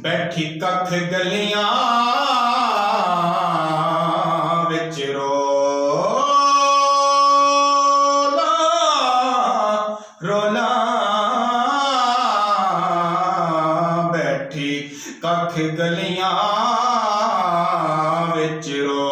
बैठी कख गलियां विच रोला बैठी कख गलियां विच रोला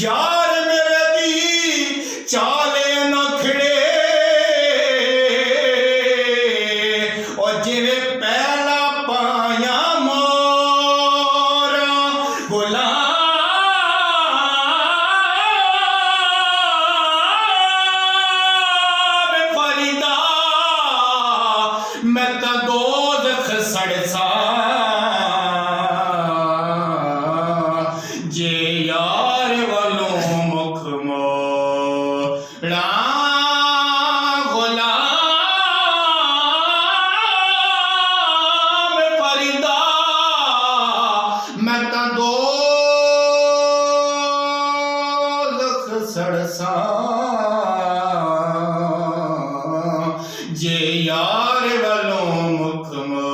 यार मेरे दी चाले नखड़े और जिवें पहला पाया मोरा गुलाम फरीदा मैं तो दोज़ख सड़सा जे यार वालों मुख मोड़ा गुलाम फरीदा मैं तो दोज़ख सड़सा जे यार वालों मुख मोड़ा।